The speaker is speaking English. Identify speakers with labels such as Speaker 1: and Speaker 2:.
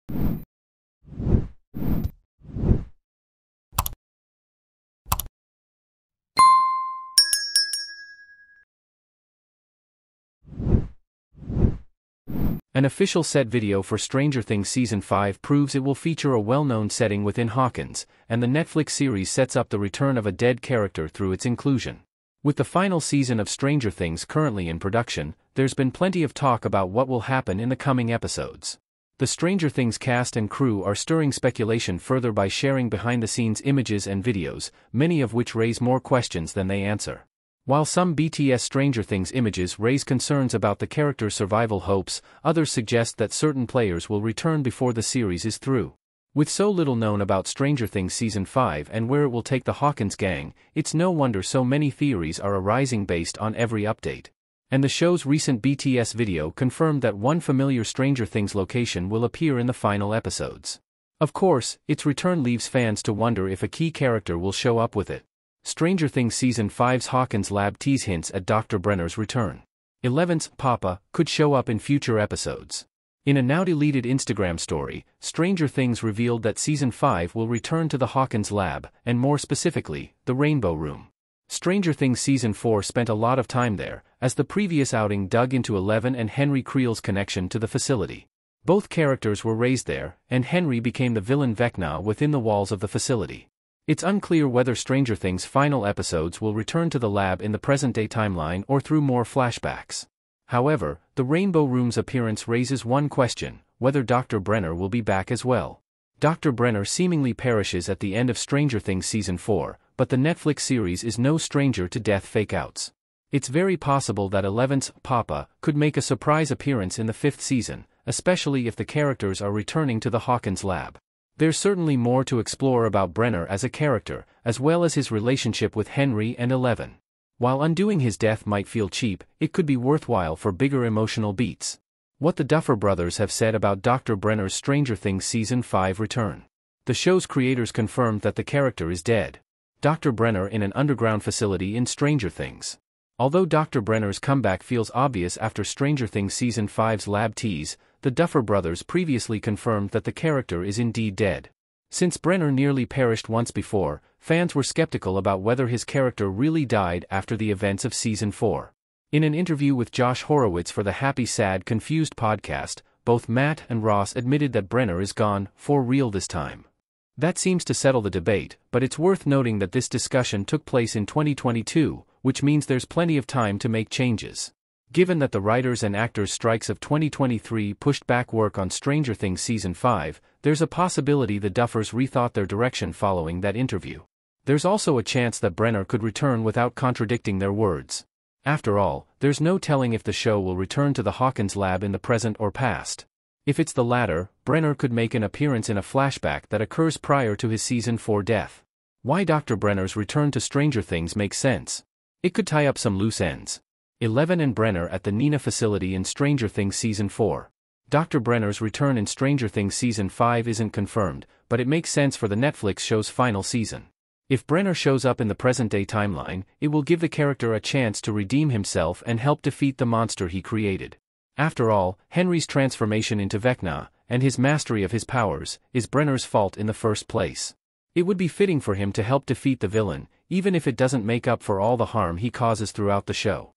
Speaker 1: An official set video for Stranger Things Season 5 proves it will feature a well-known setting within Hawkins, and the Netflix series sets up the return of a dead character through its inclusion. With the final season of Stranger Things currently in production, there's been plenty of talk about what will happen in the coming episodes. The Stranger Things cast and crew are stirring speculation further by sharing behind-the-scenes images and videos, many of which raise more questions than they answer. While some BTS Stranger Things images raise concerns about the character's survival hopes, others suggest that certain players will return before the series is through. With so little known about Stranger Things Season 5 and where it will take the Hawkins gang, it's no wonder so many theories are arising based on every update. And the show's recent BTS video confirmed that one familiar Stranger Things location will appear in the final episodes. Of course, its return leaves fans to wonder if a key character will show up with it. Stranger Things Season 5's Hawkins lab tease hints at Dr. Brenner's return. Eleven's Papa could show up in future episodes. In a now-deleted Instagram story, Stranger Things revealed that Season 5 will return to the Hawkins lab, and more specifically, the Rainbow Room. Stranger Things Season 4 spent a lot of time there, as the previous outing dug into Eleven and Henry Creel's connection to the facility. Both characters were raised there, and Henry became the villain Vecna within the walls of the facility. It's unclear whether Stranger Things' final episodes will return to the lab in the present-day timeline or through more flashbacks. However, the Rainbow Room's appearance raises one question: whether Dr. Brenner will be back as well. Dr. Brenner seemingly perishes at the end of Stranger Things Season 4, but the Netflix series is no stranger to death fake-outs. It's very possible that Eleven's Papa could make a surprise appearance in the 5th season, especially if the characters are returning to the Hawkins lab. There's certainly more to explore about Brenner as a character, as well as his relationship with Henry and Eleven. While undoing his death might feel cheap, it could be worthwhile for bigger emotional beats. What the Duffer Brothers have said about Dr. Brenner's Stranger Things Season 5 return. The show's creators confirmed that the character is dead. Dr. Brenner in an underground facility in Stranger Things. Although Dr. Brenner's comeback feels obvious after Stranger Things Season 5's lab tease, the Duffer Brothers previously confirmed that the character is indeed dead. Since Brenner nearly perished once before, fans were skeptical about whether his character really died after the events of Season 4. In an interview with Josh Horowitz for the Happy Sad Confused podcast, both Matt and Ross admitted that Brenner is gone, for real this time. That seems to settle the debate, but it's worth noting that this discussion took place in 2022, which means there's plenty of time to make changes. Given that the writers and actors' strikes of 2023 pushed back work on Stranger Things Season 5, there's a possibility the Duffers rethought their direction following that interview. There's also a chance that Brenner could return without contradicting their words. After all, there's no telling if the show will return to the Hawkins lab in the present or past. If it's the latter, Brenner could make an appearance in a flashback that occurs prior to his Season 4 death. Why Dr. Brenner's return to Stranger Things makes sense. It could tie up some loose ends. Eleven and Brenner at the Nina facility in Stranger Things Season 4. Dr. Brenner's return in Stranger Things Season 5 isn't confirmed, but it makes sense for the Netflix show's final season. If Brenner shows up in the present-day timeline, it will give the character a chance to redeem himself and help defeat the monster he created. After all, Henry's transformation into Vecna, and his mastery of his powers, is Brenner's fault in the first place. It would be fitting for him to help defeat the villain, even if it doesn't make up for all the harm he causes throughout the show.